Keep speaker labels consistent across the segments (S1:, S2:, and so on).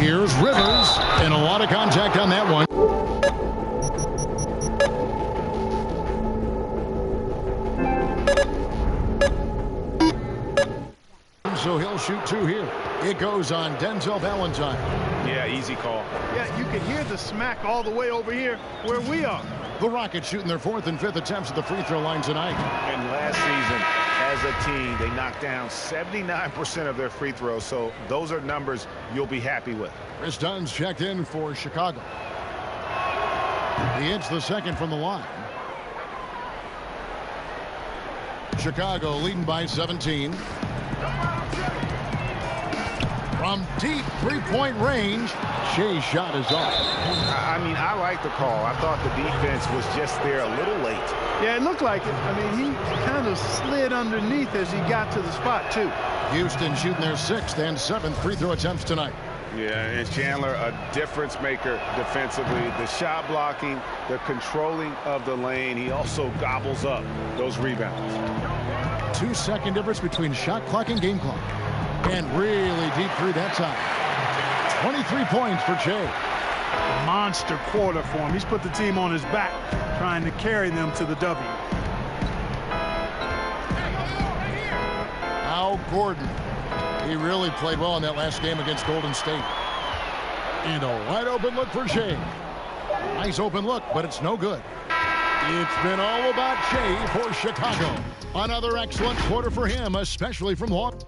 S1: Here's Rivers, and a lot of contact on that one. So he'll shoot two here. It goes on Denzel Valentine.
S2: Yeah, easy call.
S3: Yeah, you can hear the smack all the way over here where we are.
S1: The Rockets shooting their 4th and 5th attempts at the free throw line tonight.
S2: And last season, as a team, they knocked down 79% of their free throws, so those are numbers you'll be happy with.
S1: Chris Dunn's checked in for Chicago. He hits the second from the line. Chicago leading by 17. From deep three-point range, Shea's shot is off.
S2: I mean, I like the call. I thought the defense was just there a little late.
S3: Yeah, it looked like it. I mean, he kind of slid underneath as he got to the spot, too.
S1: Houston shooting their 6th and 7th free throw attempts tonight.
S2: Yeah, and Chandler, a difference maker defensively. The shot blocking, the controlling of the lane. He also gobbles up those rebounds.
S1: 2-second difference between shot clock and game clock. And really deep through that time. 23 points for Shea.
S3: Monster quarter for him. He's put the team on his back, trying to carry them to the W.
S1: Al Gordon. He really played well in that last game against Golden State. And a wide open look for Shea. Nice open look, but it's no good. It's been all about Shea for Chicago. Another excellent quarter for him, especially from Long.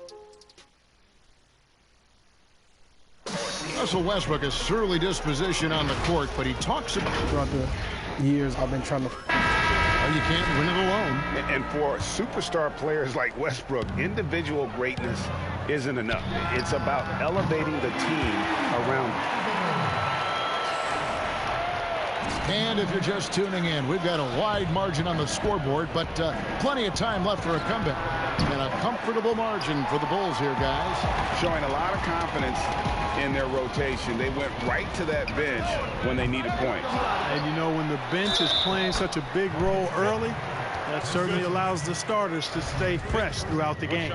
S1: Russell Westbrook, a surly disposition on the court, but he talks about
S4: throughout the years I've been trying to.
S1: You can't win it alone.
S2: And for superstar players like Westbrook, individual greatness isn't enough. It's about elevating the team around him.
S1: And if you're just tuning in, we've got a wide margin on the scoreboard, but plenty of time left for a comeback. And a comfortable margin for the Bulls here, guys.
S2: Showing a lot of confidence in their rotation. They went right to that bench when they needed points.
S3: And you know, when the bench is playing such a big role early, that certainly allows the starters to stay fresh throughout the game.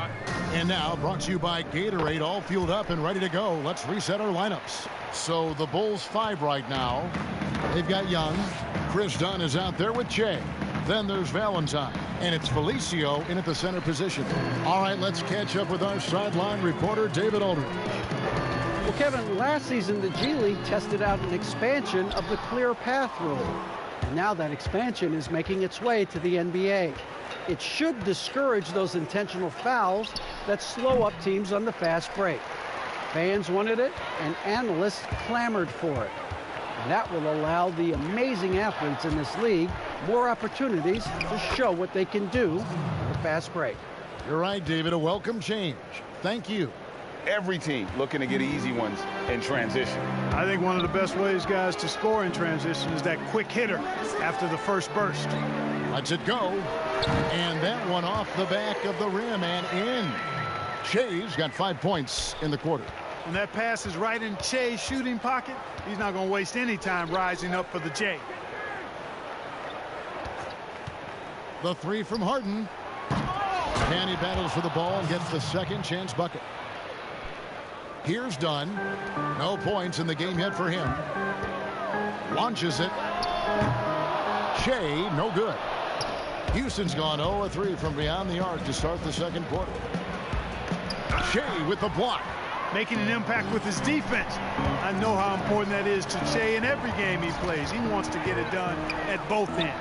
S1: And now, brought to you by Gatorade, all fueled up and ready to go. Let's reset our lineups. So the Bulls 5 right now. They've got Young. Chris Dunn is out there with Shea. Then there's Valentine. And it's Felicio in at the center position. All right, let's catch up with our sideline reporter, David Aldridge.
S5: Well, Kevin, last season the G League tested out an expansion of the clear path rule. And now that expansion is making its way to the NBA. It should discourage those intentional fouls that slow up teams on the fast break. Fans wanted it, and analysts clamored for it. And that will allow the amazing athletes in this league more opportunities to show what they can do with a fast break.
S1: You're right, David. A welcome change. Thank you.
S2: Every team looking to get easy ones in transition.
S3: I think one of the best ways, guys, to score in transition is that quick hitter after the first burst.
S1: Lets it go. And that one off the back of the rim and in. Shea's got 5 points in the quarter.
S3: And that pass is right in Shea's shooting pocket. He's not going to waste any time rising up for the J.
S1: The three from Harden. And he battles for the ball and gets the second chance bucket. Here's Dunn. No points in the game yet for him. Launches it. Shea, no good. Houston's gone 0-3 from beyond the arc to start the second quarter. Shea with the block.
S3: Making an impact with his defense. I know how important that is to Shea in every game he plays. He wants to get it done at both ends.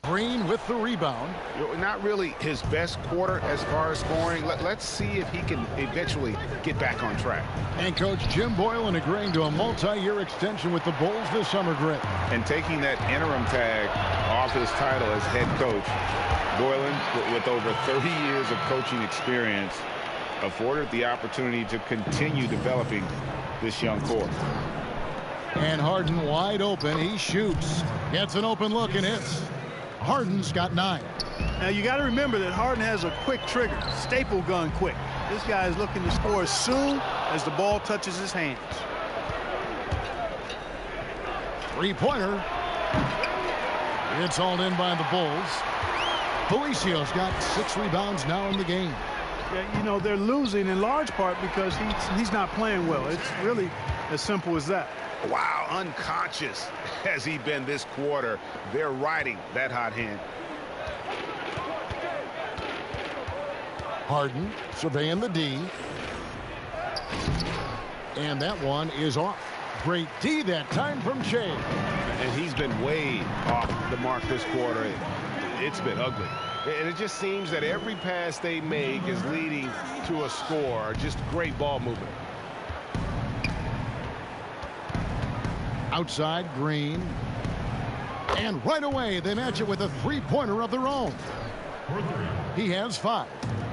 S1: Green with the rebound.
S2: Not really his best quarter as far as scoring. Let's see if he can eventually get back on track.
S1: And Coach Jim Boylen agreeing to a multi-year extension with the Bulls this summer, Grit.
S2: And taking that interim tag off his title as head coach, Boylen, with over 30 years of coaching experience, afforded the opportunity to continue developing this young core.
S1: And Harden wide open. He shoots. Gets an open look and hits. Harden's got 9.
S3: Now, you got to remember that Harden has a quick trigger, staple gun quick. This guy is looking to score as soon as the ball touches his hands.
S1: Three-pointer. It's all in by the Bulls. Felicio's got 6 rebounds now in the game.
S3: Yeah, you know, they're losing in large part because he's not playing well. It's really as simple as that.
S2: Wow, unconscious has he been this quarter. They're riding that hot hand.
S1: Harden surveying the D. And that one is off. Great D that time from Shea.
S2: And he's been way off the mark this quarter. It's been ugly.
S6: And it just seems that every pass they make is leading to a score. Just great ball movement.
S1: Outside, Green. And right away, they match it with a three-pointer of their own. He has 5.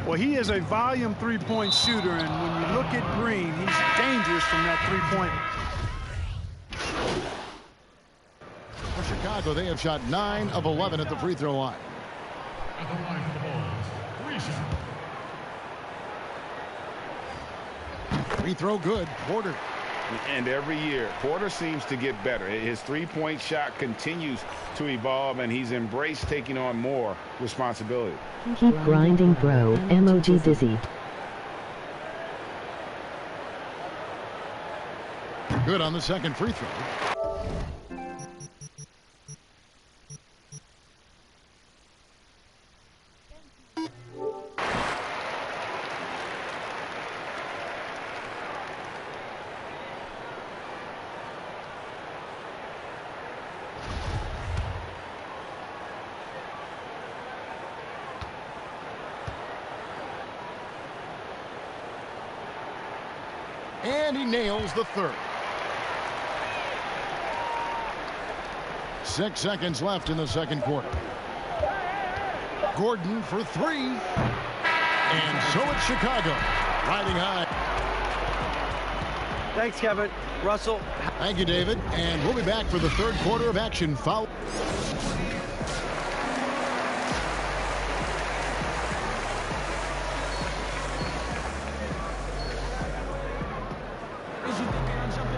S3: Well, he is a volume three-point shooter, and when you look at Green, he's dangerous from that three-pointer.
S1: For Chicago, they have shot 9 of 11 at the free throw line.
S7: At the line for the Bulls, 3 shots.
S1: Free throw good. Porter.
S2: And every year, Porter seems to get better. His three-point shot continues to evolve, and he's embraced taking on more responsibility.
S8: Keep grinding, bro. MOG dizzy.
S1: Good on the second free throw. And he nails the third. 6 seconds left in the second quarter. Gordon for 3. And so it's Chicago riding high.
S5: Thanks, Kevin. Russell.
S1: Thank you, David. And we'll be back for the third quarter of action. Foul.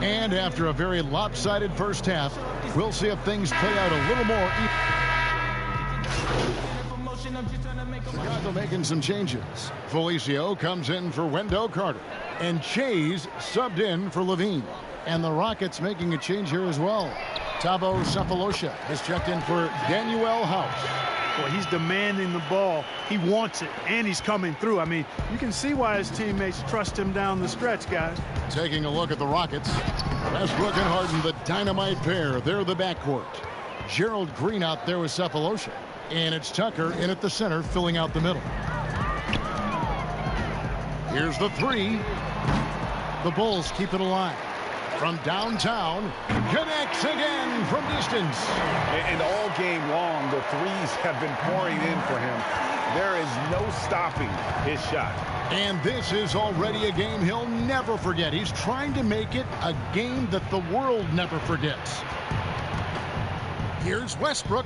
S1: And after a very lopsided first half, we'll see if things play out a little more. Chicago making some changes. Felicio comes in for Wendell Carter. And Chase subbed in for Levine. And the Rockets making a change here as well. Thabo Sefolosha has checked in for Danuel House.
S3: Well, he's demanding the ball. He wants it, and he's coming through. I mean, you can see why his teammates trust him down the stretch, guys.
S1: Taking a look at the Rockets. Westbrook and Harden, the dynamite pair. They're the backcourt. Gerald Green out there with Sefolosha. And it's Tucker in at the center, filling out the middle. Here's the 3. The Bulls keep it alive. From downtown, connects again from distance.
S2: And all game long, the threes have been pouring in for him. There is no stopping his shot.
S1: And this is already a game he'll never forget. He's trying to make it a game that the world never forgets. Here's Westbrook.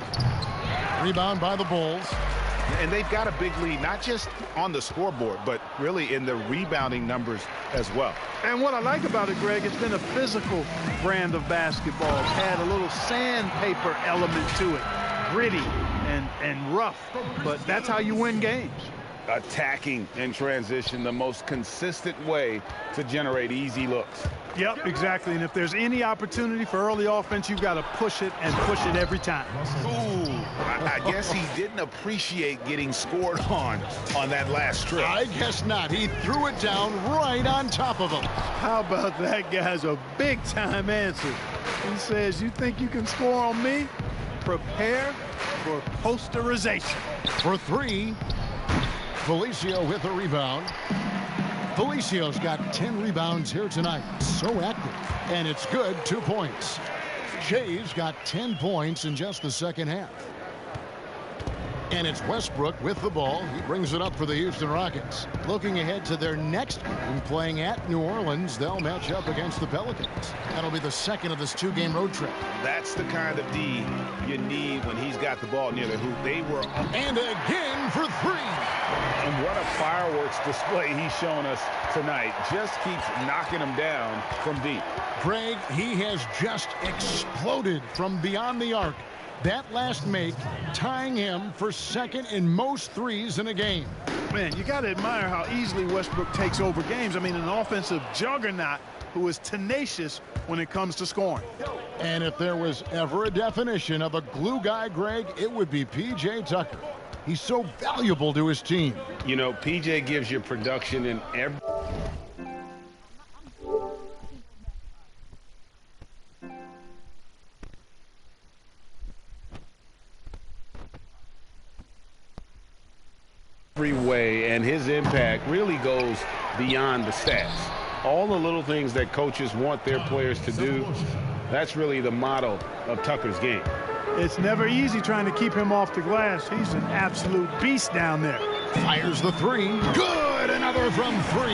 S1: Rebound by the Bulls.
S2: And they've got a big lead, not just on the scoreboard, but really in the rebounding numbers as well.
S3: And what I like about it, Greg, it's been a physical brand of basketball. It's had a little sandpaper element to it. Gritty and rough, but that's how you win games.
S2: Attacking in transition, the most consistent way to generate easy looks.
S3: Yep, exactly. And if there's any opportunity for early offense, you've got to push it and push it every time.
S2: Ooh, I guess he didn't appreciate getting scored on that last trip.
S1: I guess not. He threw it down right on top of him.
S3: How about that guy's a big-time answer? He says, you think you can score on me? Prepare for posterization.
S1: For 3, Felicio with a rebound. Felicio's got 10 rebounds here tonight. So active. And it's good, 2 points. Shay's got 10 points in just the second half. And it's Westbrook with the ball. He brings it up for the Houston Rockets. Looking ahead to their next game, playing at New Orleans, they'll match up against the Pelicans. That'll be the second of this 2-game road trip.
S2: That's the kind of D you need when he's got the ball near the hoop. They were up.
S1: And again for 3.
S2: And what a fireworks display he's shown us tonight. Just keeps knocking them down from deep.
S1: Greg, he has just exploded from beyond the arc. That last make tying him for second in most threes in a game.
S3: Man, you got to admire how easily Westbrook takes over games. I mean, an offensive juggernaut who is tenacious when it comes to scoring.
S1: And if there was ever a definition of a glue guy, Greg, it would be P.J. Tucker. He's so valuable to his team.
S2: You know, P.J. gives you production in every... way, and his impact really goes beyond the stats. All the little things that coaches want their players to do, that's really the motto of Tucker's game.
S3: It's never easy trying to keep him off the glass. He's an absolute beast down there.
S1: Fires the 3. Good! Another from 3.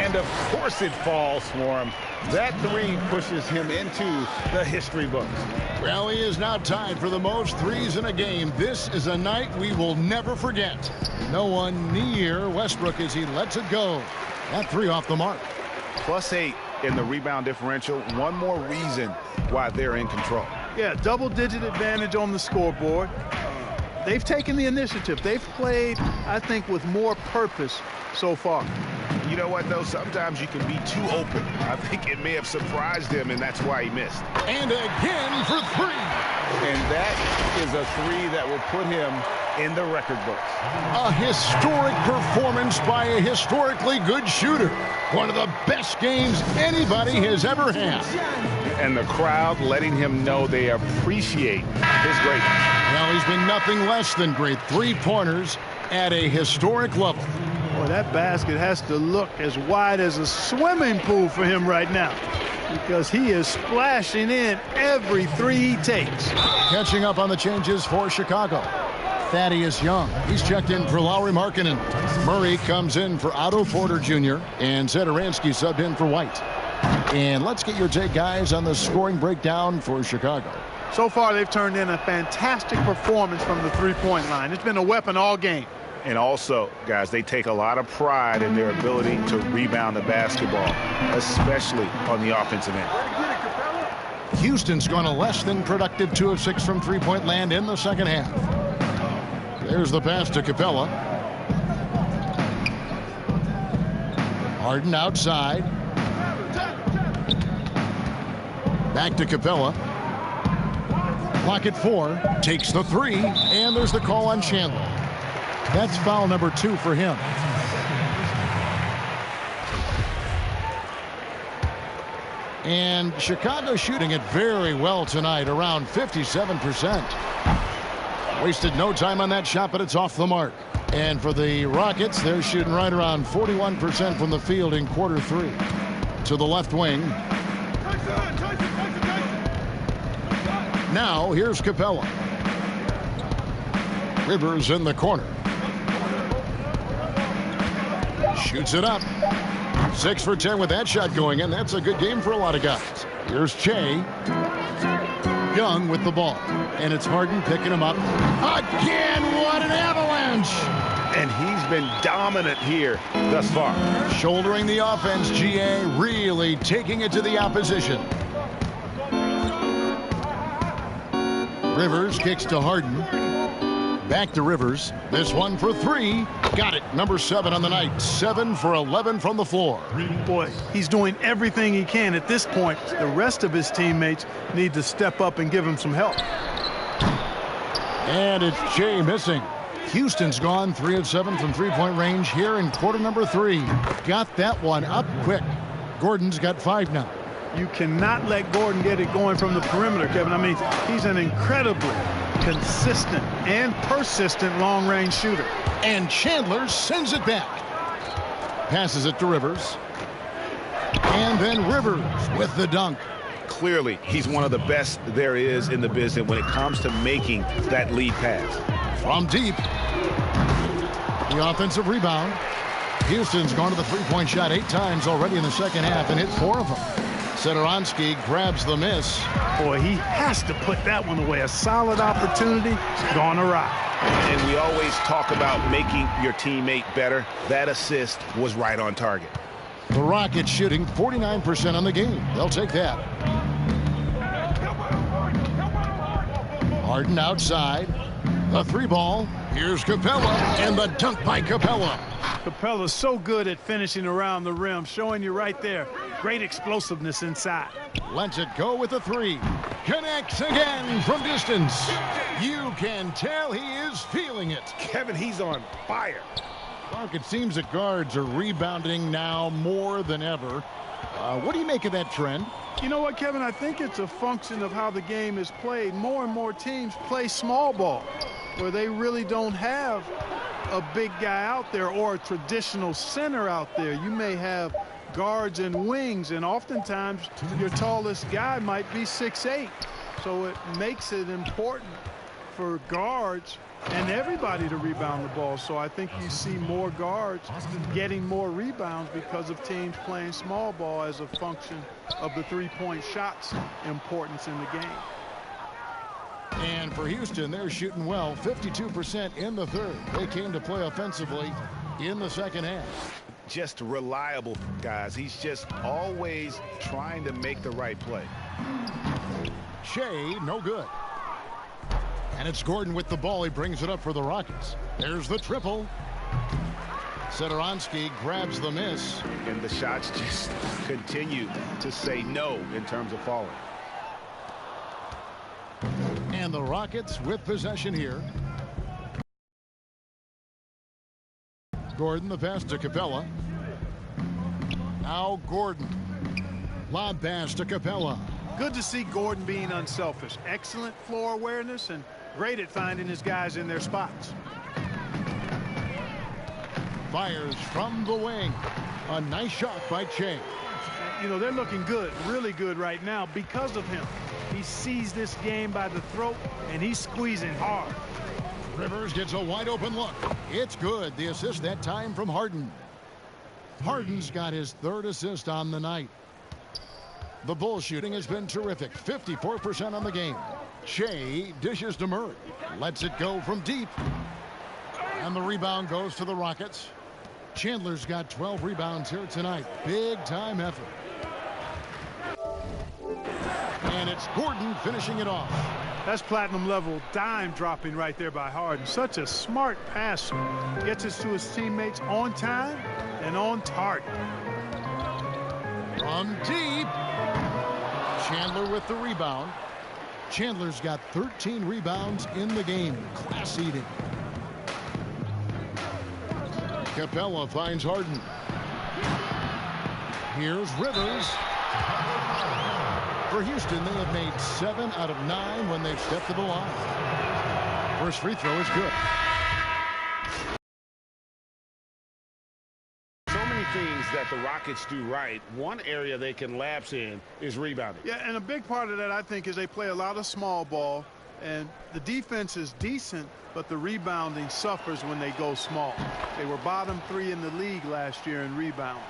S2: And of course it falls for him. That 3 pushes him into the history books.
S1: Well, he is now tied for the most threes in a game. This is a night we will never forget. No one near Westbrook as he lets it go. That 3 off the mark.
S2: +8 in the rebound differential. One more reason why they're in control.
S3: Yeah, double-digit advantage on the scoreboard. They've taken the initiative. They've played, I think, with more purpose so far.
S2: You know what, though? Sometimes you can be too open. I think it may have surprised him, and that's why he missed.
S1: And again for 3.
S2: And that is a 3 that will put him in the record books.
S1: A historic performance by a historically good shooter. One of the best games anybody has ever had.
S2: And the crowd letting him know they appreciate his greatness.
S1: Well, he's been nothing less than great. 3-pointers at a historic level.
S3: Boy, that basket has to look as wide as a swimming pool for him right now, because he is splashing in every 3 he takes.
S1: Catching up on the changes for Chicago. Thaddeus Young. He's checked in for Lauri Markkanen. Murray comes in for Otto Porter Jr. And Satoransky subbed in for White. And let's get your take, guys, on the scoring breakdown for Chicago.
S3: So far, they've turned in a fantastic performance from the three-point line. It's been a weapon all game.
S2: And also, guys, they take a lot of pride in their ability to rebound the basketball, especially on the offensive end.
S1: Houston's gone a less than productive 2 of 6 from three-point land in the second half. There's the pass to Capella. Harden outside. Back to Capella. Clock at 4. Takes the 3. And there's the call on Chandler. That's foul number 2 for him. And Chicago shooting it very well tonight, around 57%. Wasted no time on that shot, but it's off the mark. And for the Rockets, they're shooting right around 41% from the field in quarter 3. To the left wing. Now, here's Capella. Rivers in the corner. Shoots it up. 6 for 10 with that shot going in. That's a good game for a lot of guys. Here's Che. Young with the ball. And it's Harden picking him up. Again, what an avalanche!
S2: And he's been dominant here thus far.
S1: Shouldering the offense, GA really taking it to the opposition. Rivers kicks to Harden. Back to Rivers. This one for 3. Got it. Number 7 on the night. 7 for 11 from the floor.
S3: Boy, he's doing everything he can at this point. The rest of his teammates need to step up and give him some help.
S1: And it's Che missing. Houston's gone 3 of 7 from three-point range here in quarter number 3. Got that one up quick. Gordon's got 5 now.
S3: You cannot let Gordon get it going from the perimeter, Kevin. I mean, he's an incredibly consistent and persistent long-range shooter.
S1: And Chandler sends it back. Passes it to Rivers. And then Rivers with the dunk.
S2: Clearly, he's one of the best there is in the business when it comes to making that lead pass.
S1: From deep. The offensive rebound. Houston's gone to the three-point shot 8 times already in the second half and hit 4 of them. Satoransky grabs the miss.
S3: Boy, he has to put that one away. A solid opportunity, gone awry.
S6: And we always talk about making your teammate better. That assist was right on target.
S1: The Rockets shooting 49% on the game. They'll take that. Harden outside. The 3-ball. Here's Capella, and the dunk by Capella.
S3: Capella's so good at finishing around the rim, showing you right there. Great explosiveness inside.
S1: Lets it go with the 3. Connects again from distance. You can tell he is feeling it.
S6: Kevin, he's on fire.
S1: Mark, it seems that guards are rebounding now more than ever. What do you make of that trend?
S3: You know what, Kevin? I think it's a function of how the game is played. More and more teams play small ball, where they really don't have a big guy out there or a traditional center out there. You may have guards and wings, and oftentimes your tallest guy might be 6'8". So it makes it important for guards and everybody to rebound the ball. So I think you see more guards getting more rebounds because of teams playing small ball as a function of the three-point shot's importance in the game.
S1: And for Houston, they're shooting well, 52% in the third. They came to play offensively in the second half.
S6: Just reliable, guys. He's just always trying to make the right play.
S1: Shea, no good. And it's Gordon with the ball. He brings it up for the Rockets. There's the triple. Satoransky grabs the miss.
S6: And the shots just continue to say no in terms of falling.
S1: And the Rockets with possession here. Gordon, the pass to Capella. Now Gordon. Lob pass to Capella.
S3: Good to see Gordon being unselfish. Excellent floor awareness and great at finding his guys in their spots.
S1: Fires from the wing. A nice shot by Shea.
S3: You know, they're looking good, really good right now because of him. He sees this game by the throat, and he's squeezing hard.
S1: Rivers gets a wide open look. It's good. The assist that time from Harden. Harden's got his 3rd assist on the night. The Bulls shooting has been terrific. 54% on the game. Shea dishes to Murray. Lets it go from deep. And the rebound goes to the Rockets. Chandler's got 12 rebounds here tonight. Big time effort. And it's Gordon finishing it off.
S3: That's platinum level dime dropping right there by Harden. Such a smart passer. Gets us to his teammates on time and on target.
S1: From deep. Chandler with the rebound. Chandler's got 13 rebounds in the game. Class eating. Capella finds Harden. Here's Rivers. For Houston, they have made 7 out of 9 when they've stepped to the line. First free throw is good.
S6: So many things that the Rockets do right. One area they can lapse in is rebounding.
S3: Yeah, and a big part of that, I think, is they play a lot of small ball, and the defense is decent, but the rebounding suffers when they go small. They were bottom 3 in the league last year in rebound.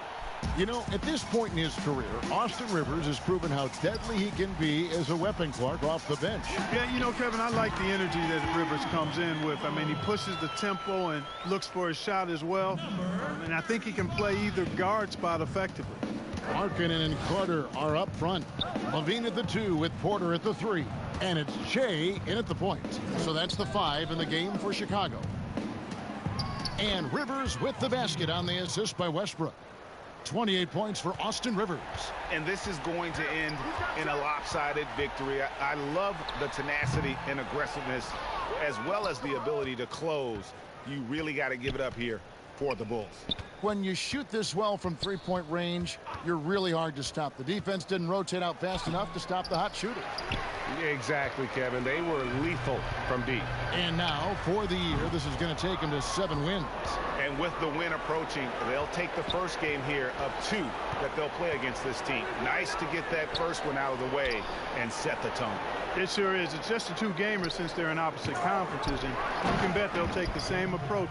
S1: You know, at this point in his career, Austin Rivers has proven how deadly he can be as a weapon, Clark, off the bench.
S3: Yeah, you know, Kevin, I like the energy that Rivers comes in with. I mean, he pushes the tempo and looks for his shot as well. And I think he can play either guard spot effectively.
S1: Markkanen and Carter are up front. Levine at the 2 with Porter at the 3. And it's Shea in at the point. So that's the 5 in the game for Chicago. And Rivers with the basket on the assist by Westbrook. 28 points for Austin Rivers.
S6: And this is going to end in a lopsided victory. I love the tenacity and aggressiveness as well as the ability to close. You really got to give it up here for the Bulls.
S1: When you shoot this well from three-point range, you're really hard to stop. The defense didn't rotate out fast enough to stop the hot shooter.
S6: Exactly, Kevin. They were lethal from deep.
S1: And now, for the year, this is going to take them to 7 wins.
S6: And with the win approaching, they'll take the first game here of 2 that they'll play against this team. Nice to get that first one out of the way and set the tone.
S3: It sure is. It's just a 2-gamer since they're in opposite conferences, and you can bet they'll take the same approach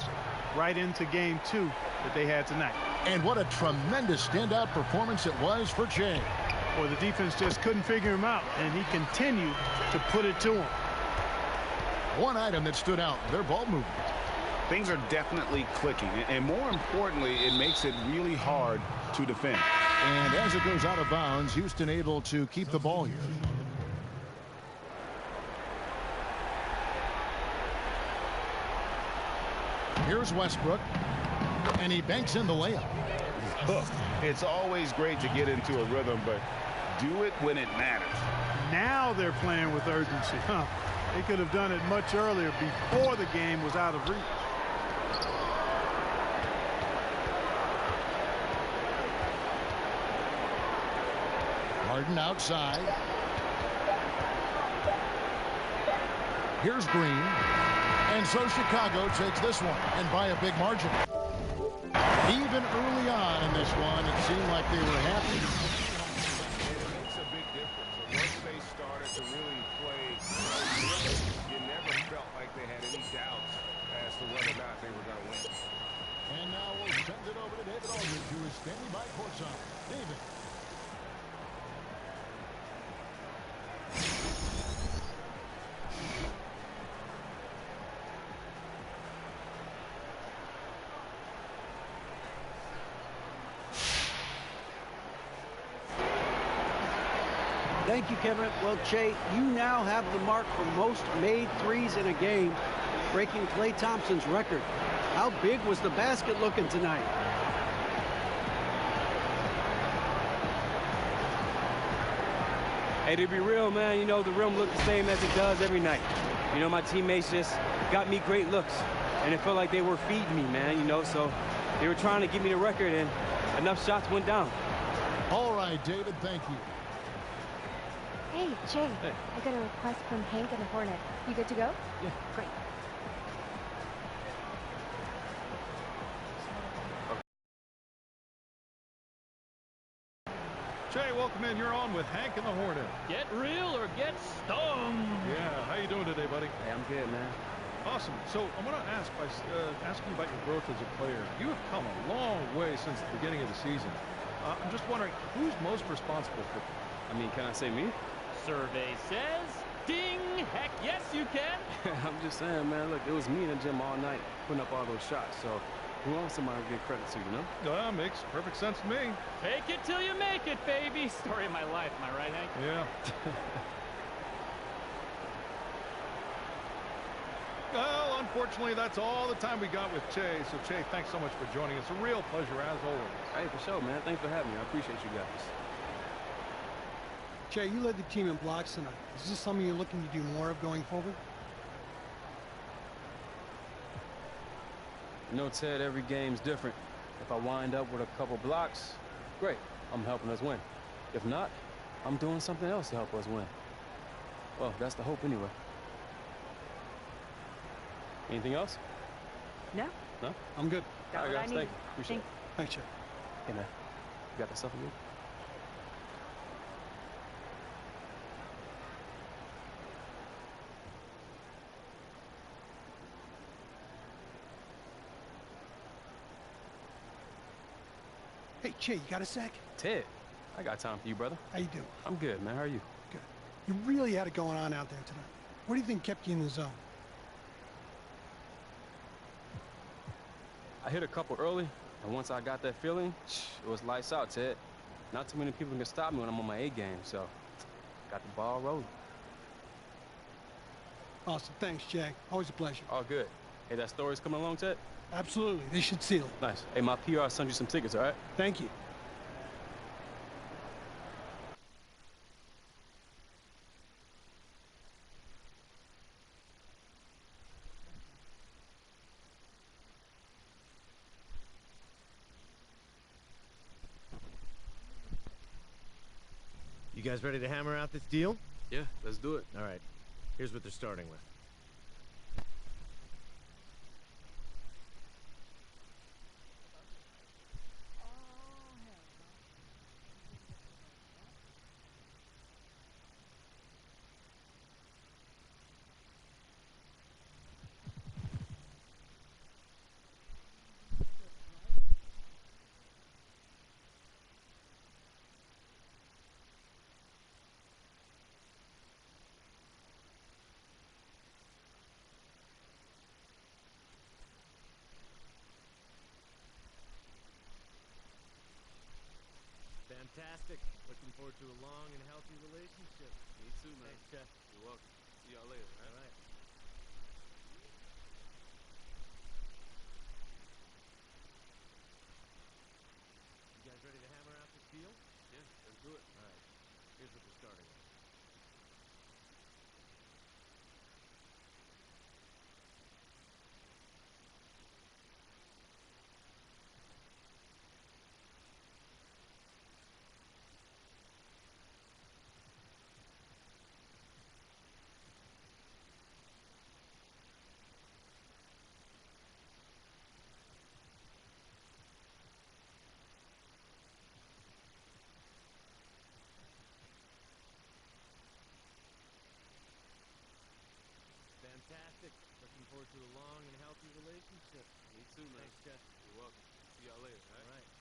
S3: right into game 2 that they had tonight.
S1: And what a tremendous standout performance it was for Jay.
S3: Well, the defense just couldn't figure him out, and he continued to put it to him.
S1: One item that stood out, their ball movement.
S6: Things are definitely clicking, and more importantly, it makes it really hard to defend.
S1: And as it goes out of bounds, Houston able to keep the ball here. Here's Westbrook, and he banks in the layup.
S6: It's always great to get into a rhythm, but do it when it matters.
S3: Now they're playing with urgency. They could have done it much earlier, before the game was out of reach.
S1: Harden outside. Here's Green. And so Chicago takes this one, and by a big margin. Even early on in this one, it seemed like they were happy.
S6: It makes a big difference. Once they started to really play, you never felt like they had any doubts as to whether or not they were going to win.
S1: And now we'll send it over to David Aldridge, who is standing by courtside. David.
S5: Thank you, Kevin. Well, Jay, you now have the mark for most made threes in a game, breaking Klay Thompson's record. How big was the basket looking tonight?
S9: Hey, to be real, man, you know, the rim looked the same as it does every night. You know, my teammates just got me great looks, and it felt like they were feeding me, man, you know, so they were trying to give me the record, and enough shots went down.
S1: All right, David, thank you.
S10: Hey, Jay, hey. I got a request from Hank and the Hornet. You good to go?
S9: Yeah.
S10: Great.
S7: Jay, welcome in. You're on with Hank and the Hornet.
S11: Get real or get stung.
S7: Yeah, how you doing today, buddy?
S9: Hey, I'm good, man.
S7: Awesome. So I want to ask by asking you about your growth as a player. You have come a long way since the beginning of the season. I'm just wondering, who's most responsible for it?
S9: I mean, can I say me?
S11: Survey says, ding, heck yes you can.
S9: I'm just saying, man, look, it was me in the gym all night putting up all those shots, so who else am I to give credit to, you know?
S7: Makes perfect sense to me.
S11: Fake it till you make it, baby. Story of my life, am I right, Hank?
S7: Yeah. Well, unfortunately, that's all the time we got with Che. So, Che, thanks so much for joining us. A real pleasure, as always.
S9: Hey, for sure, man. Thanks for having me. I appreciate you guys.
S4: Jay, you led the team in blocks tonight. Is this something you're looking to do more of going forward?
S9: You know, Ted, every game's different. If I wind up with a couple blocks, great. I'm helping us win. If not, I'm doing something else to help us win. Well, that's the hope anyway. Anything else?
S10: No.
S9: No?
S4: I'm good.
S10: Got what I need.
S9: Thank you. Appreciate it.
S4: Thanks, Jay.
S9: Hey, man. You got that stuff for me?
S4: Hey, Jay, you got a sec?
S9: Ted, I got time for you, brother.
S4: How you doing?
S9: I'm good, man. How are you?
S4: Good. You really had it going on out there tonight. What do you think kept you in the zone?
S9: I hit a couple early, and once I got that feeling, it was lights out, Ted. Not too many people can stop me when I'm on my A game, so got the ball rolling.
S4: Awesome. Thanks, Jay. Always a pleasure.
S9: All good. Hey, that story's coming along, Ted?
S4: Absolutely. They should seal it.
S9: Nice. Hey, my PR sent you some tickets, all right?
S4: Thank you.
S12: You guys ready to hammer out this deal?
S13: Yeah, let's do it.
S12: All right. Here's what they're starting with. Fantastic. Looking forward to a long and healthy relationship.
S13: Me too, man.
S12: Thanks, Jeff.
S13: You're welcome. See y'all later,
S12: All right. You guys ready to hammer out this deal?
S13: Yeah, let's do it.
S12: All right. Here's what they're starting with. Fantastic. Looking forward to a long and healthy relationship.
S13: Me too, man.
S12: Thanks, Jeff.
S13: You're welcome. See y'all later, all right?
S12: All right.